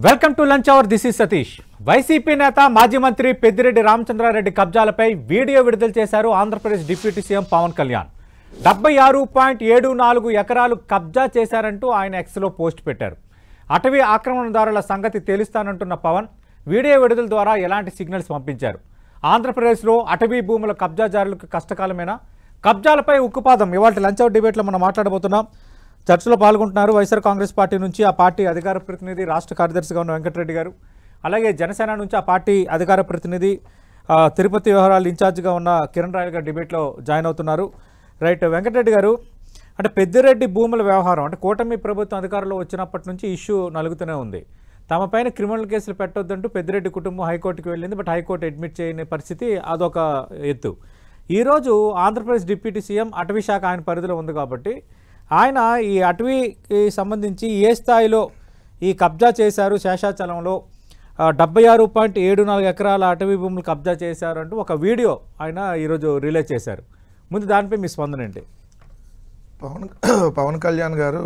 Welcome to lunch hour. This is Satish. YCP నేత మాజీ మంత్రి పెద్దిరెడ్డి రామచంద్రారెడ్డి కబ్జాలపై వీడియో విడుదల చేశారు ఆంధ్రప్రదేశ్ డిప్యూటీ సీఎం పవన్ కళ్యాణ్. 76.74 ఎకరాలు కబ్జా చేశారంటూ ఆయన ఎక్స్లో పోస్ట్ పెట్టారు. అటవీ ఆక్రమణదారుల సంగతి తేలుస్తానంటున్న పవన్ వీడియో విడుదల ద్వారా ఎలాంటి సిగ్నల్స్ పంపించారు? ఆంధ్రప్రదేశ్లో అటవీ భూముల కబ్జాదారులకు కష్టకాలమేనా? కబ్జాలపై ఉక్కుపాదం ఇవాళ లంచ్ అవర్ డిబేట్లో మనం మాట్లాడబోతున్నాం. చర్చలో పాల్గొంటున్నారు వైఎస్ఆర్ కాంగ్రెస్ పార్టీ నుంచి ఆ పార్టీ అధికార ప్రతినిధి రాష్ట్ర కార్యదర్శిగా ఉన్న వెంకటరెడ్డి గారు, అలాగే జనసేన నుంచి ఆ పార్టీ అధికార ప్రతినిధి తిరుపతి వ్యవహారాలు ఇన్ఛార్జిగా ఉన్న కిరణ్ రాయల్ గారు డిబేట్లో జాయిన్ అవుతున్నారు. రైట్, వెంకటరెడ్డి గారు, అంటే పెద్దిరెడ్డి భూముల వ్యవహారం అంటే కూటమి ప్రభుత్వం అధికారంలో వచ్చినప్పటి నుంచి ఇష్యూ నలుగుతూనే ఉంది. తమపైన క్రిమినల్ కేసులు పెట్టొద్దంటూ పెద్దిరెడ్డి కుటుంబం హైకోర్టుకి వెళ్ళింది. బట్ హైకోర్టు అడ్మిట్ చేయని పరిస్థితి, అదొక ఎత్తు. ఈరోజు ఆంధ్రప్రదేశ్ డిప్యూటీ సీఎం అటవీ శాఖ ఆయన పరిధిలో ఉంది కాబట్టి ఆయన ఈ అటవీకి సంబంధించి ఏ స్థాయిలో ఈ కబ్జా చేశారు, శేషాచలంలో 76.74 ఎకరాల అటవీ భూములు కబ్జా చేశారు అంటూ ఒక వీడియో ఆయన ఈరోజు రిలీజ్ చేశారు. ముందు దానిపై మీ స్పందన ఏంటి? పవన్ కళ్యాణ్ గారు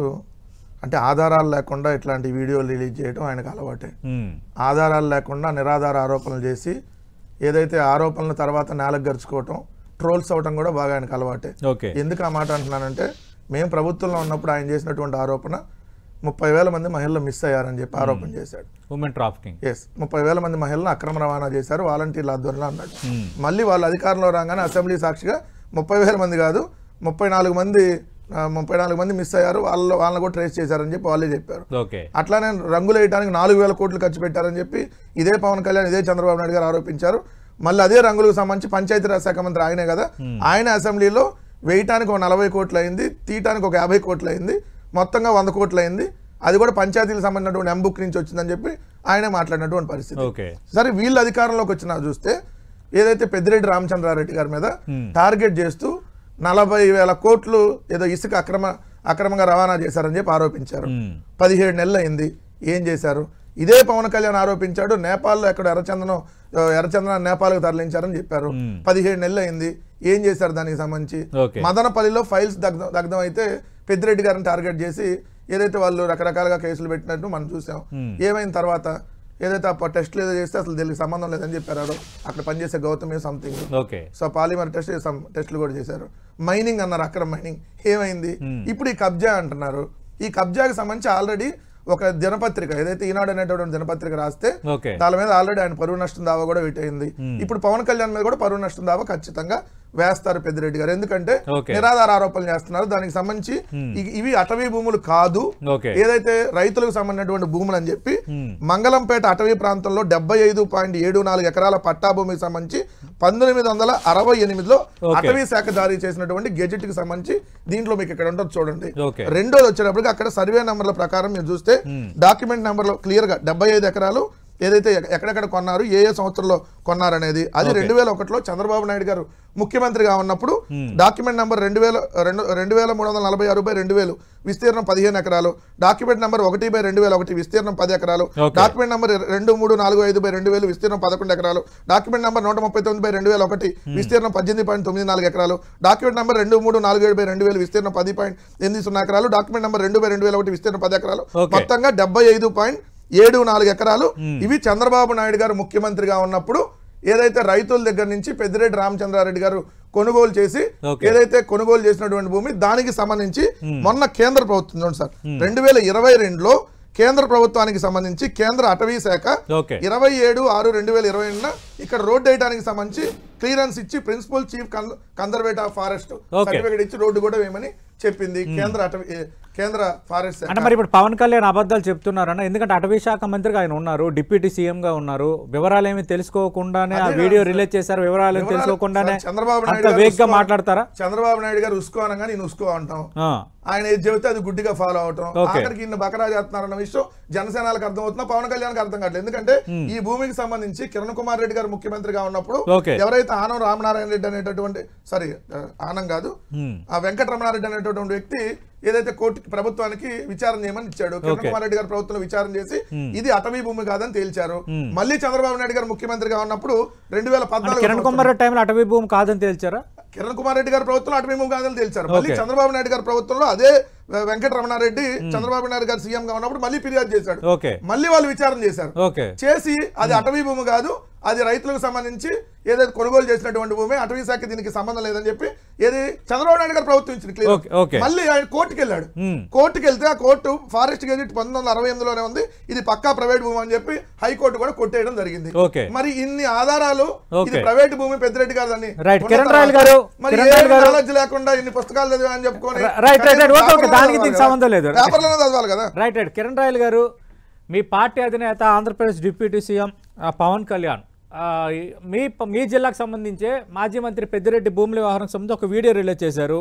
అంటే ఆధారాలు లేకుండా ఇట్లాంటి వీడియోలు రిలీజ్ చేయడం ఆయనకు అలవాటే. ఆధారాలు లేకుండా నిరాధార ఆరోపణలు చేసి ఏదైతే ఆరోపణల తర్వాత నేలకు గరుచుకోవటం, ట్రోల్స్ అవటం కూడా బాగా ఆయనకు అలవాటే. ఎందుకు ఆ మాట అంటున్నానంటే, మేము ప్రభుత్వంలో ఉన్నప్పుడు ఆయన చేసినటువంటి ఆరోపణ 30,000 మంది మహిళలు మిస్ అయ్యారని చెప్పి ఆరోపణ చేశాడు. Women trafficking. 30,000 మంది మహిళలను అక్రమ రవాణా చేశారు వాలంటీర్ల ఆధ్వర్యంలో అన్నాడు. మళ్ళీ వాళ్ళు అధికారంలో రాగానే అసెంబ్లీ సాక్షిగా 30,000 మంది కాదు 34 మంది మిస్ అయ్యారు, వాళ్ళని కూడా ట్రేస్ చేశారని చెప్పి వాళ్ళే చెప్పారు. అట్లానే రంగులు వేయడానికి 4,000 కోట్లు ఖర్చు పెట్టారని చెప్పి ఇదే పవన్ కళ్యాణ్, ఇదే చంద్రబాబు నాయుడు గారు ఆరోపించారు. మళ్ళీ అదే రంగులకు సంబంధించి పంచాయతీరాజ్ శాఖ మంత్రి ఆయనే కదా, ఆయన అసెంబ్లీలో వేయటానికి ఒక 40 కోట్లు అయింది, తీయటానికి ఒక 50 కోట్లు అయింది, మొత్తంగా 100 కోట్లు అయింది. అది కూడా పంచాయతీలకు సంబంధించినటువంటి ఎంబుక్ నుంచి వచ్చిందని చెప్పి ఆయనే మాట్లాడినటువంటి పరిస్థితి. సరే, వీళ్ళు అధికారంలోకి వచ్చినా చూస్తే ఏదైతే పెద్దిరెడ్డి రామచంద్రారెడ్డి గారి మీద టార్గెట్ చేస్తూ 40,000 కోట్లు ఏదో ఇసుక అక్రమంగా రవాణా చేశారని చెప్పి ఆరోపించారు. 17 నెలలు అయింది, ఏం చేశారు? ఇదే పవన్ కళ్యాణ్ ఆరోపించాడు, నేపాల్లో ఎక్కడ ఎర్రచందనం నేపాల్కు తరలించారని చెప్పారు. 17 నెలలు అయింది, ఏం చేశారు? దానికి సంబంధించి మదనపల్లిలో ఫైల్స్ దగ్ధం అయితే పెద్దిరెడ్డి గారిని టార్గెట్ చేసి ఏదైతే వాళ్ళు రకరకాలుగా కేసులు పెట్టినట్టు మనం చూసాం. ఏమైన తర్వాత ఏదైతే ఆ టెస్ట్లు ఏదో చేస్తే అసలు దీనికి సంబంధం లేదని చెప్పారు అక్కడ పనిచేసే గౌతమ్ సంథింగ్. సో పాలిమర్ టెస్ట్లు కూడా చేశారు. మైనింగ్ అన్నారు, అక్రమ మైనింగ్. ఏమైంది? ఇప్పుడు ఈ కబ్జా అంటున్నారు. ఈ కబ్జాకి సంబంధించి ఆల్రెడీ ఒక దినపత్రిక ఏదైతే ఈనాడు అనేటువంటి దినపత్రిక రాస్తే దాని మీద ఆల్రెడీ ఆయన పరువు నష్టం దావా కూడా పెట్టయింది. ఇప్పుడు పవన్ కళ్యాణ్ మీద కూడా పరువు నష్టం దావా ఖచ్చితంగా వేస్తారు పెద్దిరెడ్డి గారు. ఎందుకంటే నిరాధార ఆరోపణలు చేస్తున్నారు. దానికి సంబంధించి ఇవి అటవీ భూములు కాదు, ఏదైతే రైతులకు సంబంధించినటువంటి భూములు అని చెప్పి మంగళంపేట అటవీ ప్రాంతంలో 75.74 ఎకరాల పట్టా భూమికి సంబంధించి 1968లో అటవీ శాఖ జారీ చేసినటువంటి గెజెట్ కి సంబంధించి దీంట్లో మీకు ఇక్కడ ఉంటుంది చూడండి. రెండోది వచ్చేటప్పటికి అక్కడ సర్వే నెంబర్ల ప్రకారం మీరు చూస్తే డాక్యుమెంట్ నెంబర్ లో క్లియర్ గా 75 ఎకరాలు ఏదైతే ఎక్కడెక్కడ కొన్నారు, ఏ సంవత్సరంలో కొన్నారనేది, అది 2001లో చంద్రబాబు నాయుడు గారు ముఖ్యమంత్రిగా ఉన్నప్పుడు డాక్యుమెంట్ నెంబర్ 2346/2000 విస్తీర్ణం 15 ఎకరాలు, డాక్యుమెంట్ నెంబర్ 1/2001 విస్తీర్ణం 10 ఎకరాలు, డాక్యుమెంట్ నెంబర్ 2345/2000 విస్తీర్ణం 11 ఎకరాలు, డాక్యుమెంట్ నెంబర్ 139/2001 విస్తీర్ణం 18.94 ఎకరాలు, డాక్యుమెంట్ నెంబర్ 2347/2000 విస్తీర్ణం 10.80 ఎకరాలు, డాక్యుమెంట్ నెంబర్ 2/2001 విస్తీర్ణం 10 ఎకరాలు, మొత్తంగా 75.74 ఎకరాలు. ఇవి చంద్రబాబు నాయుడు గారు ముఖ్యమంత్రిగా ఉన్నప్పుడు ఏదైతే రైతుల దగ్గర నుంచి పెద్దిరెడ్డి రామచంద్రారెడ్డి గారు కొనుగోలు చేసి ఏదైతే కొనుగోలు చేసినటువంటి భూమి, దానికి సంబంధించి మొన్న కేంద్ర ప్రభుత్వం సార్ 2022లో కేంద్ర ప్రభుత్వానికి సంబంధించి కేంద్ర అటవీ శాఖ 27/6/2020 ఇక్కడ రోడ్డు వేయడానికి సంబంధించి క్లియరెన్స్ ఇచ్చి principal chief conservator of forest certificate ఇచ్చి రోడ్డు కూడా వేయమని చెప్పింది కేంద్ర ఫారెస్ట్. అంటే మరి ఇప్పుడు పవన్ కళ్యాణ్ అబద్ధాలు చెప్తున్నారన్న, ఎందుకంటే అటవీ శాఖ మంత్రిగా ఆయన ఉన్నారు, డిప్యూటీ సీఎం గా ఉన్నారు, వివరాలు ఏమి తెలుసుకోకుండానే ఆ వీడియో రిలీజ్ చేశారు. వివరాలు తెలుసుకోకుండానే చంద్రబాబు నాయుడు వేగ్ గా మాట్లాడతారా? చంద్రబాబు నాయుడు గారు ఉసుకో అనగా నేను ఉసుకో అంటాం, ఆయన ఏది చెబితే అది గుడ్డిగా ఫాలో అవటం, ఆఖరికి ఇన్ని బకరా చేస్తున్నారన్న విషయం జనసేనలకు అర్థం అవుతున్నా, పవన్ కళ్యాణ్ కి అర్థం కావట్లేదు. ఎందుకంటే ఈ భూమికి సంబంధించి కిరణ్ కుమార్ రెడ్డి గారు ముఖ్యమంత్రిగా ఉన్నప్పుడు ఎవరైతే ఆనం రామనారాయణ రెడ్డి అనేటటువంటి ఆనం కాదు ఆ వెంకటరమణారెడ్డి అనేటటువంటి వ్యక్తి ఏదైతే కోర్టు ప్రభుత్వానికి విచారణ చేయమని ఇచ్చాడు, కిరణ్ కుమార్ రెడ్డి గారు ప్రభుత్వంలో విచారణ చేసి ఇది అటవీ భూమి కాదని తేల్చారు. మళ్ళీ చంద్రబాబు నాయుడు గారు ముఖ్యమంత్రిగా ఉన్నప్పుడు 2014 కిరణ్ కుమార్ రెడ్డి టైంలో అటవీ భూమి కాదని తేల్చారా? కిరణ్ కుమార్ రెడ్డి గారి ప్రభుత్వంలో అటవీ భూమి కాదని తేల్చారు. మళ్ళీ చంద్రబాబు నాయుడు గారి ప్రభుత్వంలో అదే వెంకటరమణారెడ్డి చంద్రబాబు నాయుడు గారు సీఎం గా ఉన్నప్పుడు మళ్ళీ ఫిర్యాదు చేశాడు. మళ్ళీ వాళ్ళు విచారణ చేశారు. చేసి అది అటవీ భూమి కాదు, అది రైతులకు సంబంధించి ఏదైతే కొనుగోలు చేసినటువంటి భూమి, అటవీ శాఖ దీనికి సంబంధం లేదని చెప్పి ఏది చంద్రబాబు నాయుడు గారు ప్రభుత్వం ఇచ్చింది. మళ్ళీ ఆయన కోర్టుకు వెళ్ళాడు. కోర్టుకు వెళ్తే ఆ కోర్టు ఫారెస్ట్ గెజిట్ 1968లోనే ఉంది, ఇది పక్కా ప్రైవేట్ భూమి అని చెప్పి హైకోర్టు కూడా కొట్టేయడం జరిగింది. మరి ఇన్ని ఆధారాలు, ఇది ప్రైవేట్ భూమి, పెద్దిరెడ్డి గారు దాన్ని నాలెడ్జ్ లేకుండా ఇన్ని పుస్తకాలు చదివా అని చెప్పుకొని పేపర్లోనే చదవాలి కదా. రైట్ రైట్ కిరణ్ రాయల్ గారు, మీ పార్టీ అధినేత ఆంధ్రప్రదేశ్ డిప్యూటీ సీఎం పవన్ కళ్యాణ్ మీ జిల్లాకు సంబంధించే మాజీ మంత్రి పెద్దిరెడ్డి భూముల వ్యవహారం సంబంధించి ఒక వీడియో రిలీజ్ చేశారు.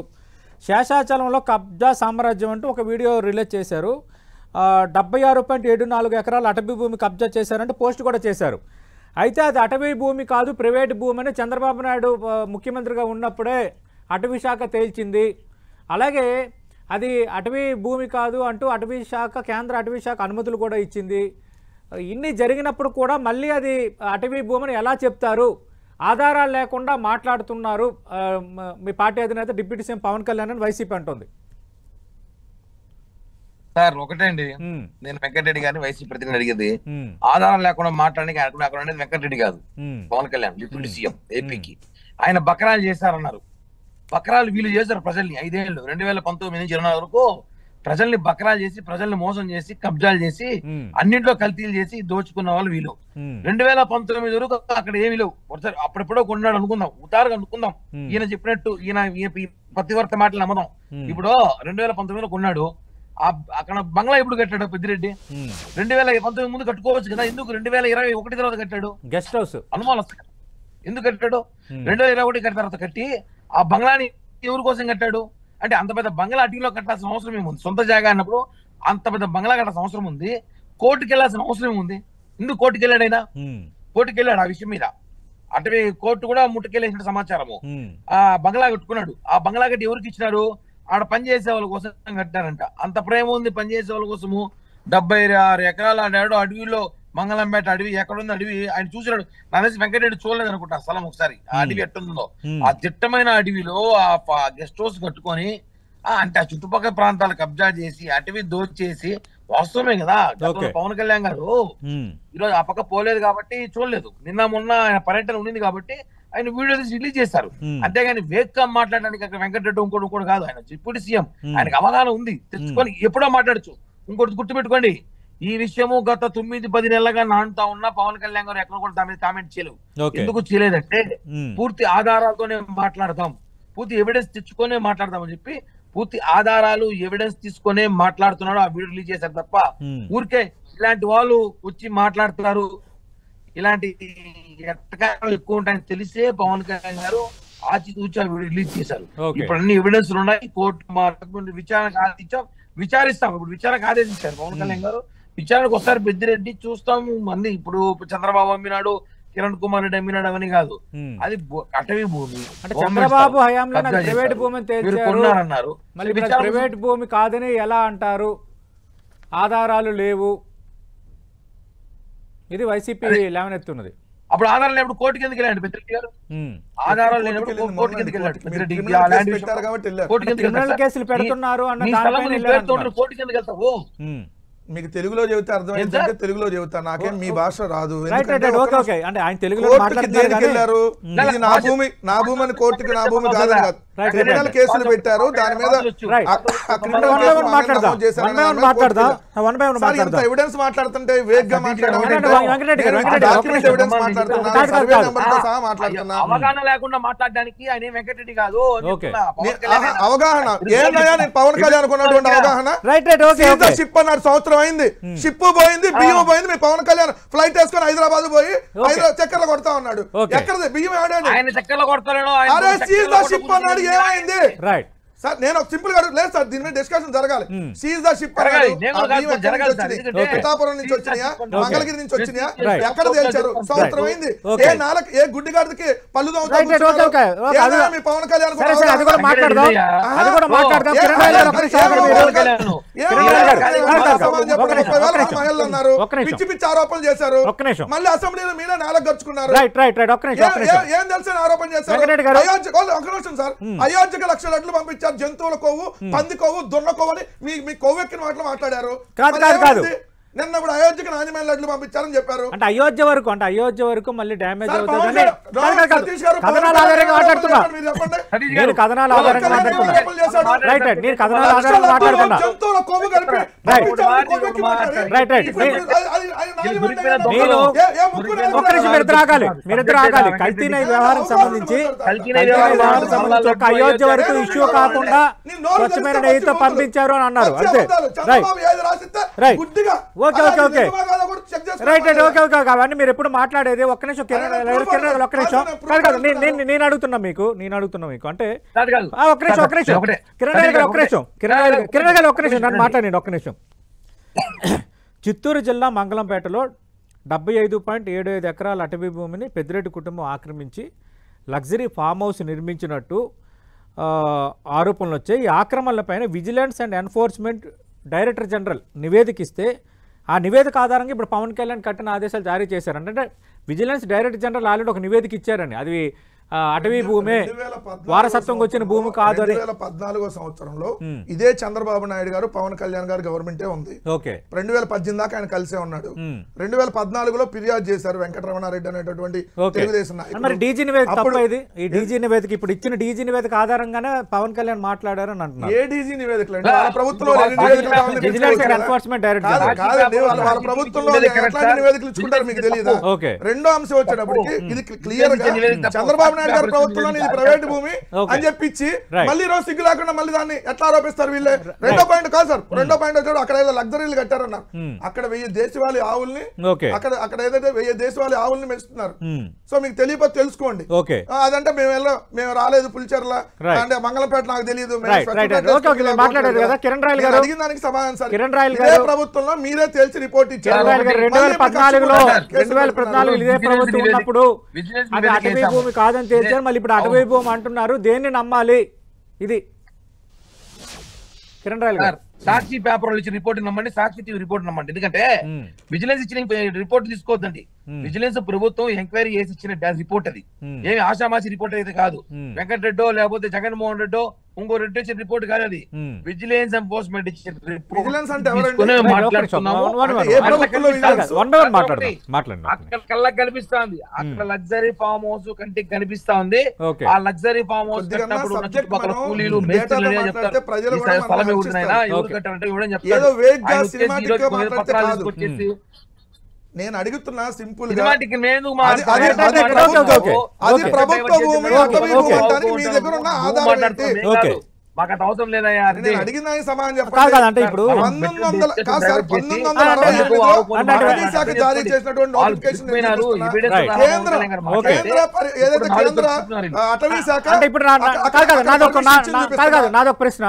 శేషాచలంలో కబ్జా సామ్రాజ్యం అంటూ ఒక వీడియో రిలీజ్ చేశారు. 76.74 ఎకరాలు అటవీ భూమి కబ్జా చేశారంటే పోస్ట్ కూడా చేశారు. అయితే అది అటవీ భూమి కాదు, ప్రైవేట్ భూమి అని చంద్రబాబు నాయుడు ముఖ్యమంత్రిగా ఉన్నప్పుడే అటవీ శాఖ తేల్చింది. అలాగే అది అటవీ భూమి కాదు అంటూ అటవీ శాఖ, కేంద్ర అటవీ శాఖ అనుమతులు కూడా ఇచ్చింది. ఇన్ని జరిగినప్పుడు కూడా మళ్ళీ అది అటవీ భూమిని ఎలా చెప్తారు? ఆధారాలు లేకుండా మాట్లాడుతున్నారు మీ పార్టీ అధినేత డిప్యూటీ సీఎం పవన్ కళ్యాణ్ అని వైసీపీ అంటుంది. సార్ ఒకటే అండి, నేను వెంకటరెడ్డి గారిని వైసీపీ ప్రతినిధి అడిగేది, ఆధారం లేకుండా మాట్లాడడానికి వెంకటరెడ్డి కాదు, పవన్ కళ్యాణ్ డిప్యూటీ సీఎం ఏపీకి. ఆయన బకరాలు చేశారన్నారు. బకరాలు వీళ్ళు చేశారు ప్రజల్ని 5 ఏళ్ళు 2019 నుంచి 24 వరకు ప్రజల్ని బకరాలు చేసి, ప్రజల్ని మోసం చేసి, కబ్జాలు చేసి, అన్నింటిలో కల్తీలు చేసి దోచుకున్న వాళ్ళు వీళ్ళు. 2019 వరకు అక్కడ ఏమి లేవు. అప్పుడెప్పుడో కొన్నాడు అనుకుందాం, ఉతారుగా అనుకుందాం, ఈయన చెప్పినట్టు ఈయన పతివర్త మాటలు నమ్మదాం. ఇప్పుడు 2019లో కొన్నాడు, అక్కడ బంగ్లా ఎప్పుడు కట్టాడు పెద్దిరెడ్డి? 2019 ముందు కట్టుకోవచ్చు కదా, ఎందుకు 2021 తర్వాత కట్టాడు? గెస్ట్ హౌస్ అనుమానం వస్తాయి. ఎందుకు కట్టాడు? 2021 కట్టిన తర్వాత కట్టి ఆ బంగ్లాని ఎవరి కోసం కట్టాడు అంటే, అంత పెద్ద బంగ్లా అటవీలో కట్టాల్సిన అవసరం ఏముంది? సొంత జాగా అన్నప్పుడు అంత పెద్ద బంగ్లా కట్టాల్సిన అవసరం ఉంది? కోర్టుకు వెళ్లాల్సిన అవసరం ఏముంది? ఎందుకు కోర్టుకు వెళ్ళాడైనా? కోర్టుకు వెళ్ళాడు ఆ విషయం మీద. అటవీ కోర్టు కూడా ముట్టుకెళ్ళేసిన సమాచారము. ఆ బంగ్లా కట్టుకున్నాడు. ఆ బంగ్లా కట్టి ఎవరికి ఇచ్చినారు? ఆడ పనిచేసే వాళ్ళ కోసం కట్టారంట. అంత ప్రేమ ఉంది పనిచేసే వాళ్ళ కోసము. 76 ఎకరాలు ఆడాడు అడవిలో. మంగళంపేట అడవి ఎక్కడుంది అడవి ఆయన చూసినాడు. నా తెలిసి వెంకటరెడ్డి చూడలేదు అనుకుంటా స్థలం ఒకసారి. ఆ అడవి ఎట్టుందో, ఆ దిట్టమైన అడవిలో ఆ గెస్ట్ హౌస్ కట్టుకొని అంటే ఆ చుట్టుపక్కల ప్రాంతాలు కబ్జా చేసి అటవీ దోచేసి, వాస్తవమే కదా పవన్ కళ్యాణ్ గారు ఈరోజు ఆ పక్క పోలేదు కాబట్టి చూడలేదు. నిన్న మొన్న ఆయన పర్యటన ఉండింది కాబట్టి ఆయన వీడియో తీసి రిలీజ్ చేశారు. అంతేగాని వేగ్గా మాట్లాడడానికి అక్కడ వెంకటరెడ్డి ఇంకోటి కాదు. ఆయన డిప్యూటీ సీఎం, ఆయనకు అవగాహన ఉంది, తెచ్చుకొని ఎప్పుడో మాట్లాడచ్చు. ఇంకోటి గుర్తుపెట్టుకోండి, ఈ విషయము గత 9-10 నెలలుగా నానుతా ఉన్న పవన్ కళ్యాణ్ గారు ఎక్కడ కూడా దాని మీద కామెంట్ చేయలేవు. ఎందుకు చేయలేదంటే పూర్తి ఆధారాలతోనే మాట్లాడతాం, పూర్తి ఎవిడెన్స్ తెచ్చుకొనే మాట్లాడతామని చెప్పి పూర్తి ఆధారాలు ఎవిడెన్స్ తీసుకునే మాట్లాడుతున్నాడు. ఆ వీడియో రిలీజ్ చేశారు తప్ప ఊరికే ఇలాంటి వాళ్ళు వచ్చి మాట్లాడుతున్నారు, ఇలాంటి ఎట్టకాలు ఎక్కువ ఉంటాయని తెలిసే పవన్ కళ్యాణ్ గారు ఆచితూచి ఆ వీడియో రిలీజ్ చేశారు. ఇప్పుడు అన్ని ఎవిడెన్స్ ఉన్నాయి. కోర్టు విచారిస్తాం. ఇప్పుడు విచారణకు ఆదేశించారు పవన్ కళ్యాణ్ గారు. విచారణకు వస్తారు పెద్దిరెడ్డి, చూస్తాము. మంది ఇప్పుడు చంద్రబాబు అమ్మినాడు, కిరణ్ కుమార్ రెడ్డి అమ్మినాడు అవన్నీ కాదు, అది అటవీ భూమి. చంద్రబాబు హయాంలో ప్రైవేట్ భూమిని తేల్చారు, ప్రైవేట్ భూమి కాదని ఎలా అంటారు? ఆధారాలు లేవు, ఇది వైసీపీ లేవనెత్తున్నది. అప్పుడు ఆధారాలు లేనప్పుడు కోర్టుకి ఎందుకు వెళ్ళాడు పెద్దిరెడ్డి గారు? ఆధారాలు లేనప్పుడు కోర్టుకి ఎందుకు వెళ్ళాడు పెద్దిరెడ్డి? కేసులు పెడుతున్నారు కోర్టుకి ఎందుకు వెళ్తావు? మీకు తెలుగులో చెబితే అర్థమైందంటే తెలుగులో చెబుతాను, నాకేం మీ భాష రాదు. నా భూమి అని కోర్టుకి నా భూమి కాదని కాదు, క్రిమినల్ కేసులు పెట్టారు, దాని మీద ఎవిడెన్స్ మాట్లాడుతుంటే వేగ్గా అవగాహన లేకుండా మాట్లాడడానికి ఆయన వెంకటరెడ్డి కాదు. అవగాహన ఏంటయ్యా? నేను పవన్ కళ్యాణ్ అనుకున్నటువంటి అవగాహన షిప్ అన్నాడు, సంవత్సరం అయింది, షిప్ పోయింది, బియ్యం పోయింది, మీ పవన్ కళ్యాణ్ ఫ్లైట్ వేసుకొని హైదరాబాద్ పోయి చక్కెరలు కొడతా ఉన్నాడు. ఎక్కడది బియ్యం? ఆడాడు ఆయన చక్కెరలు కొడతాడు. అరే సీజ్ ద షిప్ అన్నాడు, ఏమైంది సార్? నేను ఒక సింపుల్ గా లేదు సార్, దీని మీద డిస్కషన్ జరగాలి. సీజ్ ద షిప్ పిఠాపురం నుంచి వచ్చినాయా, మంగళగిరి నుంచి వచ్చినాయా, ఎక్కడ తేల్చారు? సంవత్సరం అయింది. ఏ గుడ్డిగాడికి పళ్ళు దొంగ మీ పవన్ కళ్యాణ్ మహిళలు అన్నారు, పిచ్చి పిచ్చి ఆరోపణలు చేశారు. మళ్ళీ అసెంబ్లీలో మీరే నేలకు గడుచుకున్నారు. ఏం తెలిసిన ఆరోపణ చేశారు? ఒక నిమిషం సార్, అయోధ్యకు 1,00,000 లడ్లు పంపించారు, గారు జంతువుల కొవ్వు, పంది కొవ్వు, దున్న కొవ్వు అని మీ కొవ్వెక్కిన మాటలు మాట్లాడారు. కాదు నిన్న ఇప్పుడు అయోధ్యకి నాణ్యమైన లడ్లు పంపించారని చెప్పారు. అంటే అయోధ్య వరకు మళ్ళీ డ్యామేజ్ అవుతుందని కథనాల ఆధారంగా మాట్లాడుతున్నా. నేను కథనాల ఆధారంగా మాట్లాడుతున్నా. రైట్ నేను కథనాల ఆధారంగా మాట్లాడుతున్నా. నేను మీరిద్దరు ఆగాలి. కల్తీన వ్యవహారం సంబంధించి ఒక అయోధ్య వరకు ఇష్యూ కాకుండా స్వచ్ఛమైన నెయ్యితో పంపించారు అని అన్నారు. అంతే. అవన్నీ మీరు ఎప్పుడు మాట్లాడేది. ఒక్క నిమిషం ఒక్క నిమిషం కాదు నేను అడుగుతున్నా మీకు అంటే ఒక్క నిమిషం కిరణ్ గారు ఒక్క నిమిషం నన్ను మాట్లాడండి ఒక్క నిమిషం. చిత్తూరు జిల్లా మంగళంపేటలో 75.75 ఎకరాల అటవీ భూమిని పెద్దిరెడ్డి కుటుంబం ఆక్రమించి లగ్జరీ ఫామ్ హౌస్ నిర్మించినట్టు ఆరోపణలు వచ్చాయి. ఈ ఆక్రమణలపైన vigilance and enforcement director general నివేదిక ఇస్తే ఆ నివేదిక ఆధారంగా ఇప్పుడు పవన్ కళ్యాణ్ కఠిన ఆదేశాలు జారీ చేశారు. అంటే విజిలెన్స్ డైరెక్టర్ జనరల్ ఆల్రెడీ ఒక నివేదిక ఇచ్చారని, అది అటవీ భూమే వారసత్వంగా వచ్చిన భూమి కాదు అని. 2014 సంవత్సరంలో ఇదే చంద్రబాబు నాయుడు గారు పవన్ కళ్యాణ్ గారు గవర్నమెంటే ఉంది. 2018 దాకా ఆయన కలిసే ఉన్నాడు. 2014లో ఫిర్యాదు చేశారు వెంకటరమణారెడ్డి అనేటటువంటి తెలుగుదేశం నాయకుడు. మరి డీజీ నివేదిక తప్పైది. ఈ డీజీ నివేదిక ఇప్పుడు ఇచ్చిన డీజీ నివేదిక ఆధారంగానే పవన్ కళ్యాణ్ మాట్లాడారు అని అంటున్నారు. ఏ డీజీ నివేదికలు అంటే వాళ్ళ ప్రభుత్వంలో ఎన్ఫోర్స్మెంట్ డైరెక్టర్ వాళ్ళ ప్రభుత్వంలో ఎట్లాంటి నివేదికలు ఇచ్చుకుంటారు మీకు తెలియదా? రెండో అంశం వచ్చేటప్పటికి ఇది క్లియర్ గా చంద్రబాబు నాయుడు గారి ప్రభుత్వంలో ఇది ప్రైవేట్ భూమి అని చెప్పించి మళ్ళీ రోజు సిగ్గు లేకుండా మళ్ళీ దాన్ని ఎట్లా ఆరోపిస్తారు వీళ్ళే. రెండో పాయింట్ కాదు సార్, రెండో పాయింట్ వచ్చాడు అక్కడ ఏదో లగ్జరీలు కట్టారన్నారు. అక్కడ 1000 దేశవాళీ ఆవుల్ని అక్కడ ఏదైతే 1000 దేశవాళీ ఆవుల్ని పెంచుతున్నారు. సో మీకు తెలియకపోతే తెలుసుకోండి. అదంటే మేము రాలేదు పులిచెర్ల అంటే మంగళంపేట నాకు తెలియదు. అడిగిన దానికి సమాధానం సార్ ఇదే ప్రభుత్వంలో మీరే తెలిసి రిపోర్ట్ ఇచ్చారు. 2014 ఇదే ప్రభుత్వం ఉన్నప్పుడు అది అటవీ భూమి కాదని తెలిసారు. మళ్ళీ ఇప్పుడు అటవీ భూమి అంటున్నారు. దేన్ని నమ్మాలి? ఇది కిరణ్ రాయల్ గారు సాక్షి పేపర్ ఇచ్చిన రిపోర్ట్ నమ్మండి, సాక్షి టీవీ రిపోర్ట్ నమ్మండి. ఎందుకంటే విజిలెన్స్ ఇచ్చిన రిపోర్ట్ తీసుకోవద్దండి. విజిలెన్స్ ప్రభుత్వం ఎంక్వైరీ చేసి ఇచ్చిన రిపోర్ట్ అది ఏమి ఆషామాషి రిపోర్ట్ అయితే కాదు. వెంకటరెడ్డో లేకపోతే జగన్మోహన్ రెడ్డో ఇంకో రెడ్డి ఇచ్చిన రిపోర్ట్ కాదు అది. విజిలెన్స్ ఎన్ఫోర్స్మెంట్ ఇచ్చిన రిపోర్ట్ అక్కడ కళ్ళకి కనిపిస్తుంది. అక్కడ లగ్జరీ ఫామ్ హౌస్ కంటికి కనిపిస్తా ఉంది. ఆ లగ్జరీ ఫామ్ హౌస్ కట్టినప్పుడు చుట్టుపక్కల కూలీలు మేస్త్రీలు చెప్తారు స్థలం ఎవరినైనా ఎవరు కట్టారంటే ఎవడని చెప్తారు. నేను అడుగుతున్నా సింపుల్ గా ప్రభుత్వ భూమి మీ దగ్గర ఉన్న ఆధారం మాకు అంత అవసరం లేదా? అడిగిన సమాధానం చెప్పాలి. అంటే ఇప్పుడు 1960 శాఖ జారీ చేసినటువంటి నోటిఫికేషన్ అటవీ శాఖ నాదొక ప్రశ్న.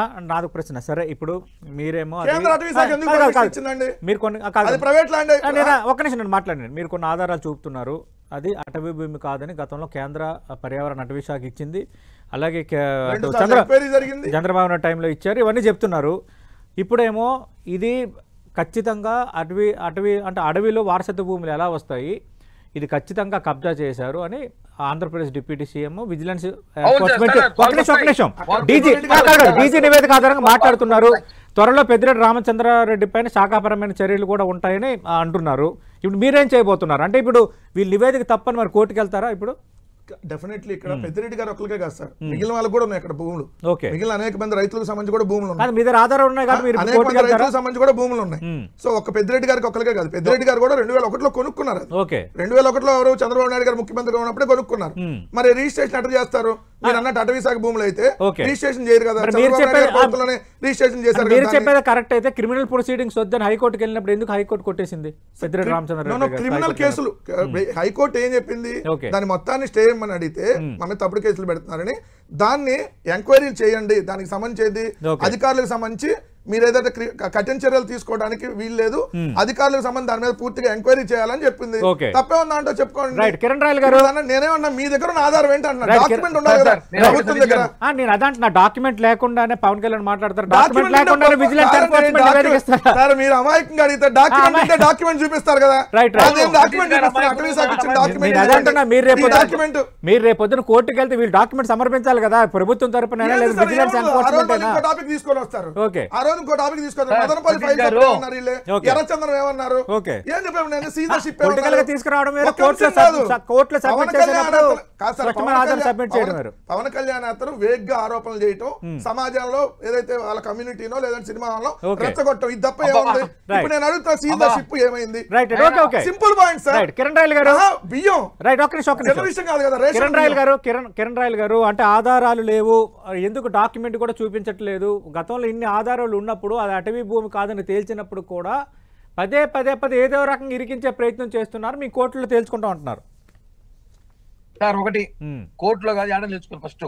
సరే ఇప్పుడు మీరేమో కేంద్ర అటవీ శాఖ ఎందుకు ఇచ్చిందండి? మీరు కొన్ని ప్రైవేట్ ల్యాండ్ ఒక్క నిమిషం నేను మాట్లాడండి. మీరు కొన్ని ఆధారాలు చూపుతున్నారు. అది అటవీ భూమి కాదని గతంలో కేంద్ర పర్యావరణ అటవీ శాఖ ఇచ్చింది. అలాగే చంద్రబాబు నాయుడు టైంలో ఇచ్చారు. ఇవన్నీ చెప్తున్నారు. ఇప్పుడేమో ఇది ఖచ్చితంగా అటవీ అంటే అడవిలో వారసత్వ భూములు ఎలా వస్తాయి, ఇది ఖచ్చితంగా కబ్జా చేశారు అని Andhra Pradesh deputy CM vigilance DG నివేదిక ఆధారంగా మాట్లాడుతున్నారు. త్వరలో పెద్దిరెడ్డి రామచంద్రారెడ్డి పైన శాఖాపరమైన చర్యలు కూడా ఉంటాయని అంటున్నారు. ఇప్పుడు మీరేం చేయబోతున్నారు? అంటే ఇప్పుడు వీళ్ళు నివేదిక తప్పని మరి కోర్టుకు వెళ్తారా? ఇప్పుడు డెఫినెట్లీ ఇక్కడ పెద్దిరెడ్డి గారు ఒక్కరికే కాదు సార్, మిగిలిన వాళ్ళకి కూడా ఉన్నాయి ఇక్కడ భూములు. మిగిలిన అనేక మంది రైతులకు సంబంధించి కూడా భూములు ఉన్నాయి. మీ దగ్గర ఆధారం ఉన్నాయి కాబట్టి అనేక మంది రైతులకు సంబంధించి కూడా భూములు ఉన్నాయి. సో ఒక పెద్దిరెడ్డి గారికి ఒక్కరికే కాదు, పెద్దిరెడ్డి గారు కూడా 2001లో కొనుక్కున్నారు. 2001లో ఎవరు చంద్రబాబు నాయుడు గారు ముఖ్యమంత్రిగా ఉన్నప్పుడే కొనుక్కున్నారు. మరి రిజిస్ట్రేషన్ ఎట్లా చేస్తారు? మీరు అన్నట్టు అటవీ శాఖ భూములు అయితే రిజిస్ట్రేషన్ చేయరు కదా. రిజిస్ట్రేషన్ చేశారు. మీరు చెప్పేది కరెక్ట్ అయితే క్రిమినల్ ప్రొసీడింగ్స్ వద్దని హైకోర్టుకి వెళ్ళినప్పుడు ఎందుకు హైకోర్టు కొట్టేసింది పెద్దిరెడ్డి రామచంద్రారెడ్డి? క్రిమినల్ కేసులు హైకోర్టు ఏం చెప్పింది? దాని మొత్తాన్ని స్టే చేయమని అడిగితే మన తప్పుడు కేసులు పెడుతున్నారని దాన్ని ఎంక్వైరీలు చేయండి, దానికి సంబంధించి అధికారులకు సంబంధించి మీరు ఏదైతే కఠిన చర్యలు తీసుకోవడానికి వీలు లేదు, అధికారులకు సంబంధించి దాని మీద పూర్తిగా ఎంక్వైరీ చేయాలని చెప్పింది. తప్పే ఉందా అంటే చెప్పుకోండి. కిరణ్ రాయల్ గారు నేనేమన్నా మీ దగ్గర ఉన్న ఆధారం ఏంటి అంటున్నా, డాక్యుమెంట్ ఉండాలి కదా ప్రభుత్వం దగ్గర. నేను అదంటున్నా, డాక్యుమెంట్ లేకుండానే పవన్ కళ్యాణ్ మాట్లాడతారు, డాక్యుమెంట్ లేకుండానే విజిలెన్స్ సార్ మీరు అమాయకంగా అడిగితే డాక్యుమెంట్ చూపిస్తారు కదా, మీరు రేపొద్దున కోర్టుకి వెళ్తే వీళ్ళు డాక్యుమెంట్ సమర్పించాలి కదా ప్రభుత్వం తరపున. టాపిక్ తీసుకొని వస్తారు, ఆ రోజు ఇంకో టాపిక్ తీసుకొని మదనపల్లి ఫైల్ ఎర్రచంద్రం ఏమన్నారు, ఏం చెప్పాము నేను సీదా షిప్ తీసుకురావడం పవన్ కళ్యాణ్ అతను వేగ్గా ఆరోపణలు చేయటం, సమాజంలో ఏదైతే వాళ్ళ కమ్యూనిటీనో లేదంటే సినిమా హాల్లో రెచ్చగొట్టం, ఇది తప్ప ఏముంది. ఇప్పుడు నేను అడుగుతా సీదా షిప్ ఏమైంది, simple point sir. Kiran royal గారు బియ్యం విషయం కాదు కదా. కిరణ్ రాయల్ గారు అంటే ఆధారాలు లేవు, ఎందుకు డాక్యుమెంట్ కూడా చూపించట్లేదు, గతంలో ఇన్ని ఆధారాలు ఉన్నప్పుడు అది అటవీ భూమి కాదని తేల్చినప్పుడు కూడా పదే ఏదో రకంగా ఇరికించే ప్రయత్నం చేస్తున్నారు, మీ కోర్టులో తేల్చుకుంటా ఉంటున్నారు సార్. ఒకటి కోర్టులో కాదు ఆడ తెలుసుకోండి ఫస్ట్.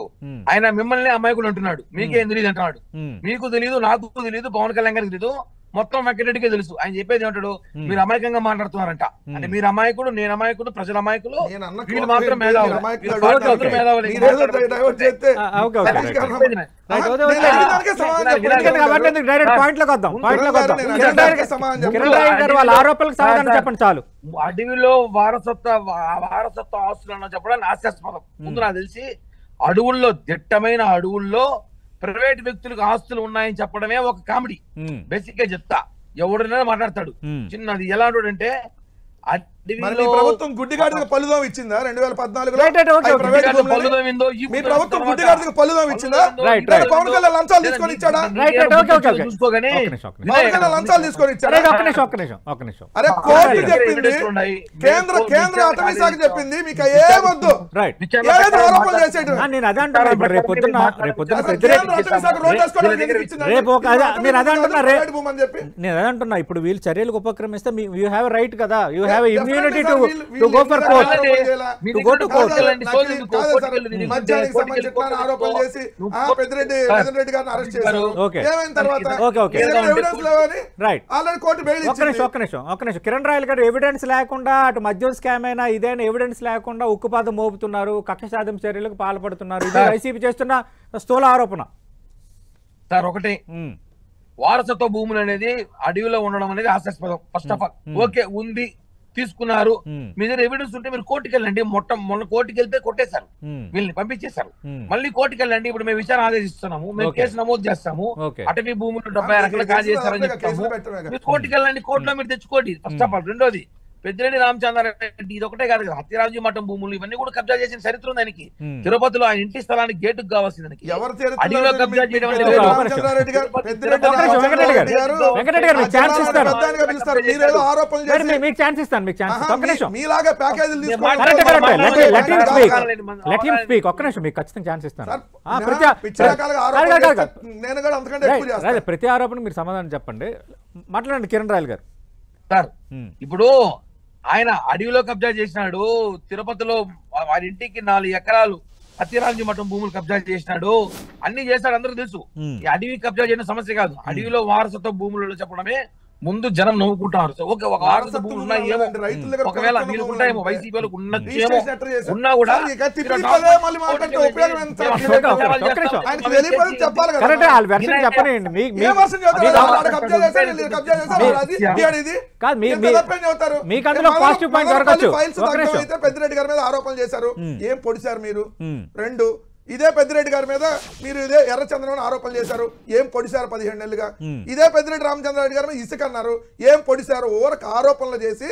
ఆయన మిమ్మల్ని అమాయకులు అంటున్నాడు, మీకేం తెలియదు అంటున్నాడు. మీకు తెలియదు, నాకు తెలియదు, పవన్ కళ్యాణ్ గారికి తెలియదు, మొత్తం వెంకటరెడ్డికే తెలుసు. ఆయన చెప్పేది ఏమంటాడు, మీరు అమాయకంగా మాట్లాడుతున్నారంట. అంటే మీరు అమాయకుడు, నేను అమాయకుడు, ప్రజల అమాయకులు, వీళ్ళు మాత్రం మేధావులు. అడవిలో వారసత్వ ఆస్తులు అన్న చెప్పడానికి హాస్యాస్పదం. ముందు నాకు తెలిసి అడవుల్లో దిట్టమైన అడవుల్లో ప్రైవేట్ వ్యక్తులకు ఆస్తులు ఉన్నాయని చెప్పడమే ఒక కామెడీ. బేసిక్ గా చెప్తా, ఎవడైనా మాట్లాడతాడు. చిన్నది ఎలా అంటే ప్రభుత్వం గుడ్డిగాడికి పలుదోం ఇచ్చిందా 2014లో? మీ ప్రభుత్వం గుడ్డిగాడికి పలుదోం ఇచ్చిందా? పవన్ కళ్యాణ్ లంచాలు తీసుకొని ఇచ్చాడా? పవన్ కళ్యాణ్ లంచాలు తీసుకొని ఇచ్చాడా? అరే కోర్టు చెప్పింది, కేంద్ర అటవీ శాఖ చెప్పింది మీకు ఏమొద్దు, ఆరోపణలు చేసేటు. నేను అదే అంటున్నా, ఇప్పుడు వీళ్ళు చర్యలకు ఉపక్రమిస్తే యూ హ్యావ్ రైట్ కదా, you have immunity to go for court, to go to court. మధ్యానికి సంబంధించి ఆరోపణలు చేసి పెద్దిరెడ్డి గారిని అరెస్ట్ చేశారు. ఏమైన తర్వాత ఎవిడెన్స్ లేవని ఆల్రెడీ కోర్టు బెయిల్ ఇచ్చింది. ఒక్క నిమిషం కిరణ్ రాయల్ గారు ఎవిడెన్స్ లేకుండా అటు మద్యం స్కామ్ అయినా ఇదైనా ఎవిడెన్స్ లేకుండా ఉక్కుపాదం మోపుతున్నారు, కక్ష సాధన చర్యలకు పాల్పడుతున్నారు, ఇది వైసీపీ చేస్తున్న స్థూల ఆరోపణ సార్. ఒకటి వారసత్వ భూములు అనేది అడవిలో ఉండడం అనేది హాస్యాస్పదం. ఫస్ట్ ఆఫ్ ఆల్ ఓకే ఉంది, తీసుకున్నారు, మీ దగ్గర ఎవిడెన్స్ ఉంటే మీరు కోర్టుకి వెళ్ళండి. మొన్న కోర్టుకి వెళ్తే కొట్టేశారు, వీళ్ళని పంపించేశారు. మళ్ళీ కోర్టుకి వెళ్ళండి, ఇప్పుడు మేము విచారణ ఆదేశిస్తున్నాము, మేము కేసు నమోదు చేస్తాము, అటవీ భూములు 70 ఎకరాలు కాజేశారని చెప్తాము, మీరు కోర్టుకి వెళ్ళండి, కోర్టులో మీరు తెచ్చుకోండి. First of all. రెండోది పెద్దిరెడ్డి రామచంద్రారెడ్డి ఇది ఒకటే కాదు కదా, హత్యరాజు మఠం భూములు ఇవన్నీ కూడా కబ్జా చేసిన చరిత్ర ఉంది దానికి. తిరుపతిలో ఆయన ఇంటి స్థలానికి గేటుకు కావాల్సింది దానికి అడవిలో కబ్జా చేయడం అనేది ప్రతి ఆరోపణ మీరు సమాధానం చెప్పండి, మాట్లాడండి కిరణ్ రాయల్ గారు. సార్ ఇప్పుడు ఆయన అడవిలో కబ్జా చేసినాడు, తిరుపతిలో వారి ఇంటికి 4 ఎకరాలు అత్తిరాజు మఠం భూములు కబ్జా చేసినాడు, అన్ని చేశాడు, అందరూ తెలుసు. ఈ అడవి కబ్జా చేయడం సమస్య కాదు, అడవిలో వారసత్వ భూములలో చెప్పడమే ముందు జనం నవ్వుకుంటారు. ఓకే, ఒక వారసత్వ భూములు ఉన్నాయేమో, ఒకవేళ వీళ్ళు ఉంటాయేమో, వైసీపీ వాళ్ళకు ఉన్నదేమో, ఉన్నా కూడా పెద్దిరెడ్డి గారి మీద ఆరోపణలు చేశారు, ఏం పొడిచారు మీరు? రెండు, ఇదే పెద్దిరెడ్డి గారి మీద మీరు ఇదే ఎర్రచంద్రం ఆరోపణలు చేశారు, ఏం పొడిశారు 17 నెలలుగా? ఇదే పెద్దిరెడ్డి రామచంద్రారెడ్డి గారి మీద ఇసుక అన్నారు, ఏం పొడిశారు? ఓరకు ఆరోపణలు చేసి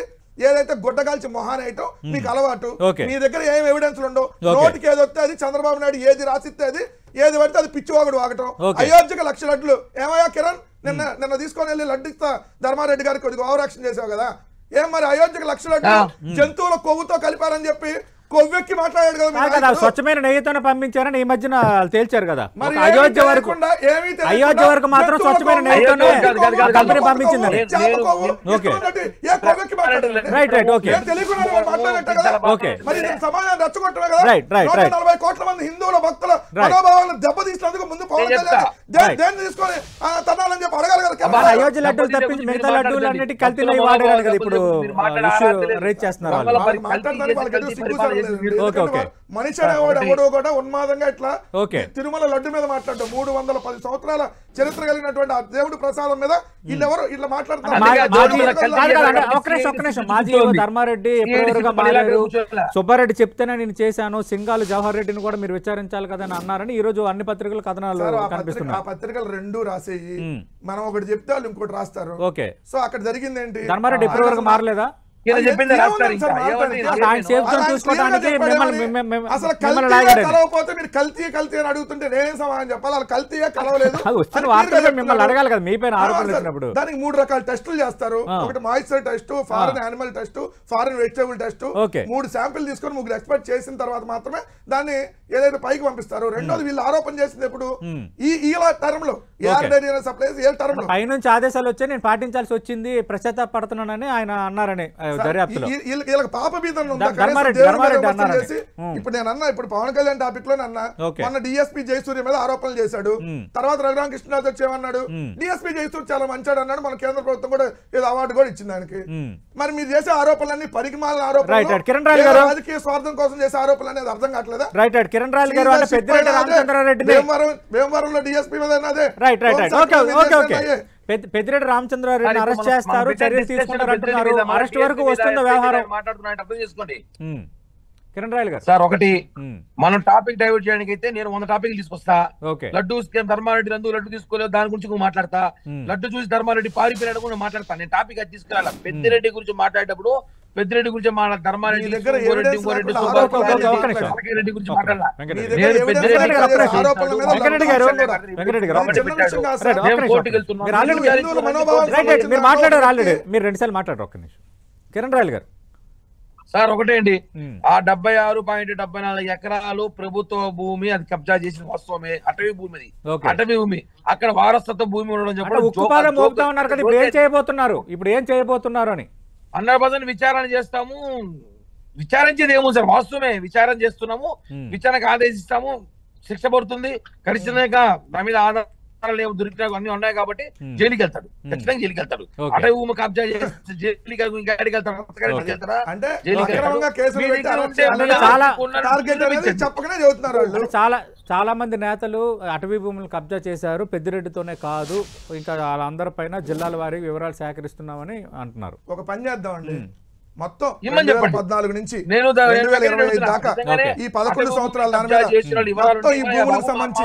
ఏదైతే గుడ్డగాల్చి మొహానేయటం మీకు అలవాటు. మీ దగ్గర ఏం ఎవిడెన్స్ ఉండవు, నోటికి ఏది వస్తే అది, చంద్రబాబు నాయుడు ఏది రాసిస్తే అది, ఏది పడితే అది పిచ్చివాగుడు వాగటం. అయోధ్యకు 1,00,000 లడ్లు ఏమయ్యా కిరణ్, నిన్న తీసుకొని వెళ్ళి లడ్డు ఇస్తా ధర్మారెడ్డి గారికి కొద్దిగా ఓవర్ యాక్షన్ చేసావు కదా, ఏం మరి అయోధ్యకు 1,00,000 లడ్లు జంతువుల కొవ్వుతో కలిపారని చెప్పి కొవ్వెక్కి మాట్లాడాడు కదా, స్వచ్ఛమైన నెయ్యితోనే పంపించారని ఈ మధ్యన తేల్చారు కదా. అయోధ్య వరకు మాత్రం స్వచ్ఛమైన నెయ్యితోనే కంపెనీ పంపించిందని. సమాజాన్ని రెచ్చగొట్టమే కదా. 140 కోట్ల మంది హిందువుల భక్తుల మనోభావాలను దెబ్బతీసినందుకు ముందు పవన్ కళ్యాణ్ దేన్ని తీసుకొని తనాలని చెప్పి అడగాలి కదా. అయోధ్య లడ్డూలు తప్పించి మిగతా లడ్డూలు అన్నిటి కల్తీ వాడారు కదా ఇప్పుడు రేట్ చేస్తున్నారు. మనిషి అనేవాడు ఎవడో కూడా ఉన్మాదంగా ఇట్లా తిరుమల లడ్డు మీద మాట్లాడటం 310 సంవత్సరాల చరిత్ర కలిగినటువంటి ఆ దేవుడు ప్రసాదం మీద వీళ్ళెవరు ఇట్లా మాట్లాడుతున్నారు. మాజీ ధర్మారెడ్డి ఎప్పుడెవరుగా మారారు, సుబ్బారెడ్డి చెప్తేనే నేను చేశాను, సింగాలు జవహర్ రెడ్డిని కూడా మీరు విచారించాలి కదా అని అన్నారని ఈ రోజు అన్ని పత్రికలు కథనాలు కనిపిస్తున్నాయి. ఆ పత్రికలు రెండు రాసేయి, మనం ఒకటి చెప్తే వాళ్ళు ఇంకోటి రాస్తారు. ఓకే, సో అక్కడ జరిగింది ఏంటి? ధర్మారెడ్డి ఎప్పటివరకు మారలేదా? అసలు కలవపోతే మీరు కల్తీ కల్తీ అని అడుగుతుంటే నేనేం సమాధానం చెప్పాలి? వాళ్ళు కల్తీగా కలవలేదు మిమ్మల్ని అడగాలి కదా, మీ పైన ఆరోపణలు. దానికి 3 రకాల టెస్టులు చేస్తారు. ఒకటి moisture test, foreign animal test, foreign vegetable test. 3 sample తీసుకొని 3 ఎక్స్పెక్ట్ చేసిన తర్వాత మాత్రమే దాన్ని ఏదైతే పైకి పంపిస్తారు. రెండోది వీళ్ళు ఆరోపణ చేసింది ఎప్పుడు ఈ టర్మ్ లో పైనుంచి ఆదేశాలు వచ్చాయి, నేను పాటించాల్సి వచ్చింది, పశ్చాత్తాపడుతున్నానని ఆయన అన్నారని దర్యాప్తులో. ఇప్పుడు నేను అన్నా, ఇప్పుడు పవన్ కళ్యాణ్ టాపిక్ లో అన్నా, మొన్న డిఎస్పీ జయసూర్య మీద ఆరోపణలు చేశాడు. తర్వాత రఘురామకృష్ణరాజు వచ్చి ఏమన్నాడు? డిఎస్పీ జయసూర్య చాలా మంచాడు అన్నాడు. మన కేంద్ర ప్రభుత్వం కూడా ఏదో అవార్డు కూడా ఇచ్చింది దానికి. మరి మీరు చేసే ఆరోపణలన్నీ పరికిమాలిన ఆరోపణలు, రాజకీయ స్వార్థం కోసం చేసే ఆరోపణలు అనేది అర్థం కావట్లేదా? భీమవరంలో డిఎస్పీ మీద పెద్దిరెడ్డి రామచంద్రారెడ్డిని అరెస్ట్ చేస్తారు, చర్యలు తీసుకుంటారు అంటున్నారు. అరెస్ట్ వరకు వస్తుందో వ్యవహారం అర్థం చేసుకోండి కిరణ్ రాయల్ గారు. సార్, ఒకటి మనం టాపిక్ డైవర్ట్ చేయడానికి అయితే నేను 100 టాపిక్ తీసుకొస్తా. లడ్డు స్కీమ్ ధర్మారెడ్డి నందు లడ్డు తీసుకోలేదు దాని గురించి మాట్లాడతా. లడ్డు చూసి ధర్మారెడ్డి పారిపోయినట్టు కూడా మాట్లాడతా. నేను టాపిక్ అది తీసుకురాలి. పెద్దిరెడ్డి గురించి మాట్లాడేటప్పుడు పెద్దిరెడ్డి గురించి ధర్మారెడ్డి రెడ్డి గురించి మాట్లాడారు. మీరు 2 సార్లు మాట్లాడారు. ఒక్క నిమిషం కిరణ్ రాయల్ గారు. సార్, ఒకటే అండి, ఆ 76.74 ఎకరాలు ప్రభుత్వ భూమి, అది కబ్జా చేసిన వాస్తవమే. అటవీ భూమి, అది అటవీ భూమి. అక్కడ వారసత్వ భూమి ఉండడం చెప్పడం ఇప్పుడు ఏం చేయబోతున్నారు అని 100% విచారణ చేస్తాము. విచారించేది ఏమో సార్, వాస్తవమే విచారణ చేస్తున్నాము. విచారణకు ఆదేశిస్తాము, శిక్ష పడుతుంది ఖచ్చితంగా. నా మీద ఆధారాలు ఏమో దొరికినా అన్ని ఉన్నాయి కాబట్టి జైలుకి వెళ్తాడు, ఖచ్చితంగా జైలుకి వెళ్తాడు. అటవీ భూమి కబ్జా చేసి జైలుకి చాలా మంది నేతలు అటవీ భూములు కబ్జా చేశారు. పెద్దిరెడ్డితోనే కాదు, ఇంకా వాళ్ళందరిపైన జిల్లాల వారికి వివరాలు సేకరిస్తున్నామని అంటున్నారు. ఒక పని చేద్దామండి, మొత్తం 2014 నుంచి 2025 దాకా ఈ 11 సంవత్సరాల మొత్తం ఈ భూములకు సంబంధించి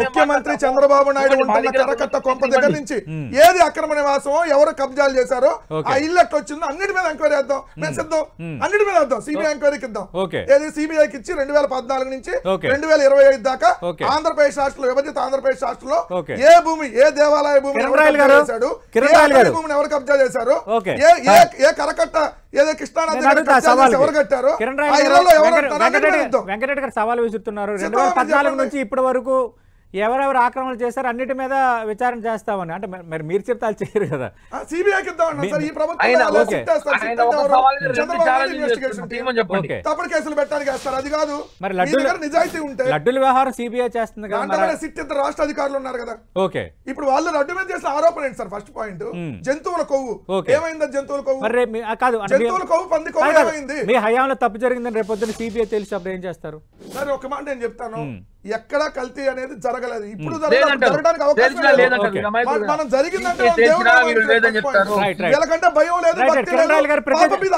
ముఖ్యమంత్రి చంద్రబాబు నాయుడు ఉంటున్న కరకట్ట కొంప దగ్గర నుంచి ఏది అక్రమ నివాసమో, ఎవరు కబ్జాలు చేశారో, ఆ ఇల్లు ఎట్లా వచ్చిందో అన్నిటి మీద ఎంక్వైరీ చేద్దాం. మేము సిద్ధం, అన్నిటి మీద వద్దాం, సిబిఐ ఎంక్వైరీకి ఇద్దాం. ఏది సిబిఐకి ఇచ్చి 2014 నుంచి 2025 దాకా ఆంధ్రప్రదేశ్ రాష్ట్రంలో, విభజిత ఆంధ్రప్రదేశ్ రాష్ట్రంలో ఏ భూమి, ఏ దేవాలయ భూమిని ఎవరు చేశాడు, భూమిని ఎవరు కబ్జా చేశారు, ఏ కరకట్ట ఏదో కృష్ణానది ఎవరు కట్టారో, వెంకటరెడ్డి గారు సవాల్ విసురుతున్నారు. 2014 నుంచి ఇప్పటి వరకు ఎవరెవరు ఆక్రమణలు చేశారు అన్నిటి మీద విచారణ చేస్తామని. అంటే మరి మీరు చెప్తే వాళ్ళు చేయరు కదా. తప్పుడు కేసులు పెట్టడానికి వేస్తారు, అది కాదు. మరి నిజాయితీ ఉంటే లడ్డుల వ్యవహారం సిబిఐ చేస్తుంది కదా. రాష్ట్ర అధికారులు ఉన్నారు కదా. ఓకే, ఇప్పుడు వాళ్ళు లడ్డు మీద చేసిన ఆరోపణ ఏంటి సార్? ఫస్ట్ పాయింట్, జంతువుల కొవ్వు ఏమైంది? జంతువుల కొవ్వు కాదు, జంతువుల కొవ్వు, పంది కొవ్వు ఏమైంది? మీ హయాంలో తప్పు జరిగిందని రేపొద్దున సిబిఐ తెలిసి అప్పుడు ఏం చేస్తారు? సరే, ఒక మాట నేను చెప్తాను, ఎక్కడా కల్తీ అనేది జరగలేదు, ఇప్పుడు జరగడానికి అవకాశం లేదు. మనం జరిగిందంటే వీళ్ళకంటే భయం లేదు,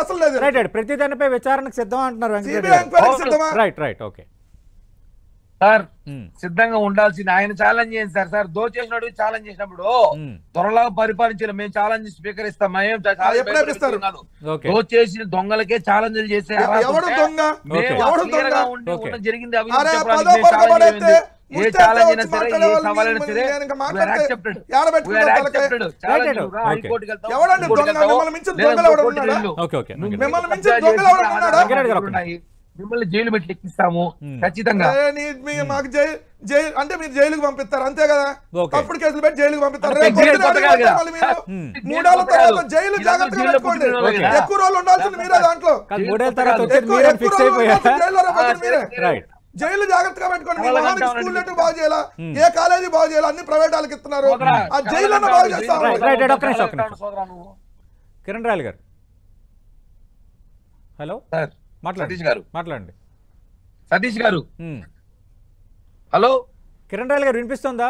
అసలు లేదు. ప్రతి దానిపై విచారణకు సిద్ధం అంటున్నారు. సార్, సిద్ధంగా ఉండాల్సింది. ఆయన ఛాలెంజ్ చేయండి సార్. సార్, దోచేసినట్టు ఛాలెంజ్ చేసినప్పుడు త్వరలో పరిపాలించాలి. మేము ఛాలెంజ్ స్వీకరిస్తాం. దోచేసిన దొంగలకే ఛాలెంజ్లు చేసే జరిగింది. ఏ ఛాలెంజ్ అయినా సరే, ఏ సవాల్ అయినా సరే, మిమ్మల్ని జైలు పెట్టి ఎక్కిస్తాము ఖచ్చితంగా. మాకు అంటే మీరు జైలుకి పంపిస్తారు అంతే కదా, తప్పుడు కేసులు పెట్టి జైలుకి పంపిస్తారు. 3 ఏళ్ల తర్వాత జైలు జాగ్రత్తగా పెట్టుకోండి. ఎక్కువ రోజులు ఉండాల్సింది మీరే, దాంట్లో జైలు జాగ్రత్తగా పెట్టుకోండి. మీ మొహానికి స్కూల్ నెట్ బాగు చేయాలా, ఏ కాలేజీ బాగు చేయాలా, అన్ని ప్రైవేట్ వాళ్ళకి ఇస్తున్నారు. ఆ జైలు బాగు చేస్తాం. కిరణ్ రాయల్ గారు హలో మాట్లాడండి. సతీష్ గారు హలో కిరణ్ రాయల్ గారు వినిపిస్తుందా?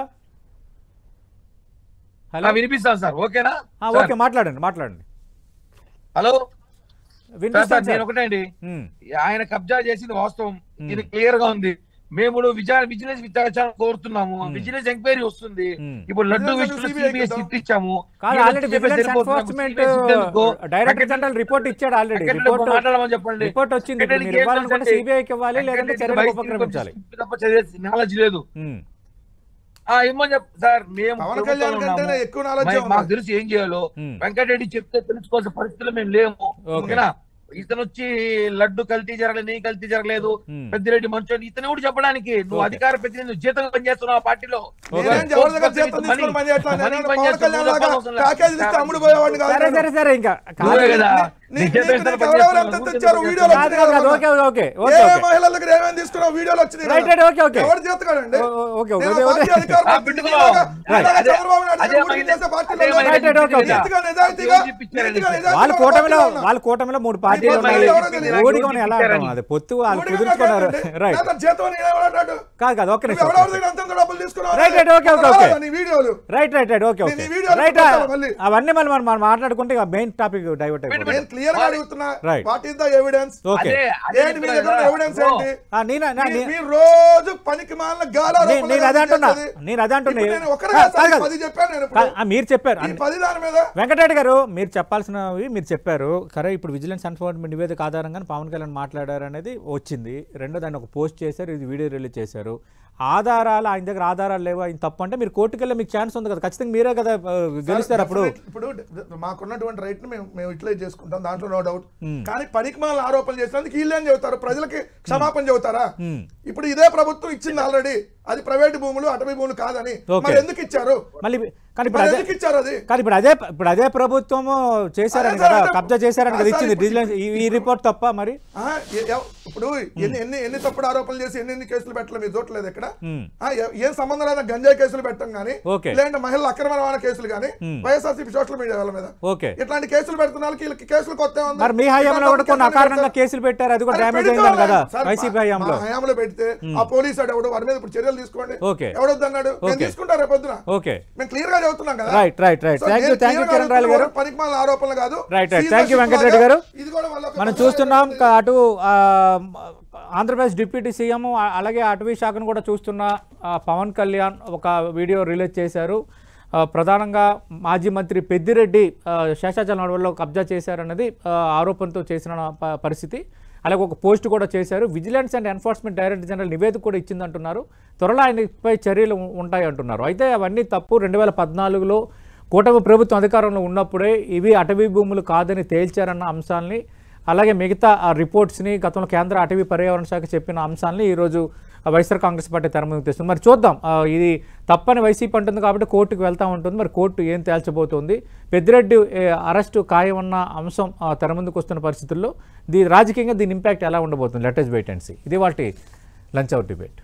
హలో వినిపిస్తాను సార్. ఓకేనా? ఓకే మాట్లాడండి. హలో నేను ఒకటే అండి, ఆయన కబ్జా చేసింది వాస్తవం, ఇది క్లియర్ గా ఉంది. మేము విజిలెన్స్ విచారణ కోరుతున్నాము. విజిలెన్స్ ఎంక్వైరీ వస్తుంది. ఇప్పుడు లడ్డు విషయంలో సిబిఐ సిట్ ఇచ్చాము. మాట్లాడమని చెప్పండి. రిపోర్ట్ వచ్చింది, నాలెడ్జ్ లేదు. ఏమని సార్, మేము మాకు తెలిసి ఏం చేయాలో వెంకటరెడ్డి చెప్తే తెలుసుకోవాల్సిన పరిస్థితుల్లో మేము లేము. ఓకేనా? ఇతను వచ్చి లడ్డు కల్తీ జరగలేదు, నీ కల్తీ జరగలేదు, పెద్దిరెడ్డి మంచోని ఇతను కూడా చెప్పడానికి నువ్వు అధికార ప్రతినిధి జీతంగా పనిచేస్తున్నావు ఆ పార్టీలో. వాళ్ళ కూటమిలో 3 పార్టీలు పొత్తు వాళ్ళు కుదుర్చుకున్నారు. కాదు అవన్నీ మళ్ళీ మనం మాట్లాడుకుంటే మెయిన్ టాపిక్ డైవర్ట్ అయిపోతుంది. మీరు చెప్పారు వెంకటరెడ్డి గారు, మీరు చెప్పాల్సినవి మీరు చెప్పారు. సరే, ఇప్పుడు విజిలెన్స్ ఎన్ఫోర్స్మెంట్ నివేదిక ఆధారంగా పవన్ కళ్యాణ్ మాట్లాడారు అనేది వచ్చింది. రెండో దాన్ని ఒక పోస్ట్ చేశారు, ఇది వీడియో రిలీజ్ చేశారు. ఆధారాలు ఆయన దగ్గర ఆధారాలు లేవు, ఆయన తప్పు అంటే మీరు కోర్టుకెళ్ళి మీకు ఛాన్స్ ఉంది కదా, ఖచ్చితంగా మీరే కదా గెలుస్తారు. అప్పుడు ఇప్పుడు మాకున్నటువంటి రైట్ మేము ఇట్లా చేసుకుంటాం, దాంట్లో నో డౌట్. కానీ పనికిమాలిన ఆరోపణలు చేసినందుకు వీళ్ళు ఏం చెబుతారు? ప్రజలకి క్షమాపణ చెబుతారా? ఇప్పుడు ఇదే ప్రభుత్వం ఇచ్చింది ఆల్రెడీ, అది ప్రైవేట్ భూములు, అటవీ భూములు కాదని. మరి ఎందుకు ఇచ్చారు? మళ్ళీ కానీ ఇప్పుడు అదే ప్రభుత్వం చేశారని కదా, కబ్జా చేశారని కదా ఇచ్చింది ఈ రిపోర్ట్ తప్ప. మరి ఇప్పుడు ఎన్ని తప్పుడు ఆరోపణలు చేసి ఎన్ని కేసులు పెట్టలేదు, మీరు చూడలేదు ఇక్కడ. ఏం సంబంధం లేదా గంజాయి కేసులు పెట్టడం కానీ, లేదంటే మహిళల అక్రమ రవాణా కేసులు కానీ, వైఎస్ఆర్సీపీ సోషల్ మీడియా వాళ్ళ మీద ఇట్లాంటి కేసులు పెడుతున్న వాళ్ళకి కేసులు కొత్త మీ హయాంలో కూడా కొన్ని అకారణంగా కేసులు పెట్టారు, అది కూడా డ్యామేజ్ అయింది కదా వైసీపీ హయాంలో పెడితే. ఆ పోలీసు ఎవడు వారి మీద ఇప్పుడు చర్యలు తీసుకోండి, ఎవడొద్దన్నాడు? తీసుకుంటారు పొద్దున. మేము క్లియర్ గా చెబుతున్నాం కదా. పనికిమాలిన ఆరోపణలు కాదు. వెంకటరెడ్డి గారు, మనం చూస్తున్నాం అటు ఆంధ్రప్రదేశ్ డిప్యూటీ సీఎం అలాగే అటవీ శాఖను కూడా చూస్తున్న పవన్ కళ్యాణ్ ఒక వీడియో రిలీజ్ చేశారు. ప్రధానంగా మాజీ మంత్రి పెద్దిరెడ్డి శేషాచలం అడవుల్లో కబ్జా చేశారన్నది ఆరోపణతో చేసిన పరిస్థితి. అలాగే ఒక పోస్ట్ కూడా చేశారు. Vigilance and enforcement director general నివేదిక కూడా ఇచ్చిందంటున్నారు. త్వరలో ఆయనపై చర్యలు ఉంటాయి అంటున్నారు. అయితే అవన్నీ తప్పు. 2014లో కూటమి ప్రభుత్వం అధికారంలో ఉన్నప్పుడే ఇవి అటవీ భూములు కాదని తేల్చారన్న అంశాలని, అలాగే మిగతా రిపోర్ట్స్ని, గతంలో కేంద్ర అటవీ పర్యావరణ శాఖ చెప్పిన అంశాలని ఈరోజు వైఎస్ఆర్ కాంగ్రెస్ పార్టీ తెర ముందుకు తెస్తుంది. మరి చూద్దాం, ఇది తప్పని వైసీపీ అంటుంది కాబట్టి కోర్టుకు వెళ్తూ ఉంటుంది. మరి కోర్టు ఏం తేల్చబోతోంది? పెద్దిరెడ్డి అరెస్టు ఖాయమన్న అంశం తెర ముందుకు వస్తున్న పరిస్థితుల్లో రాజకీయంగా దీని ఇంపాక్ట్ ఎలా ఉండబోతుంది? Let us wait and see. ఇది వాటి లంచ్ అవర్ డిబేట్.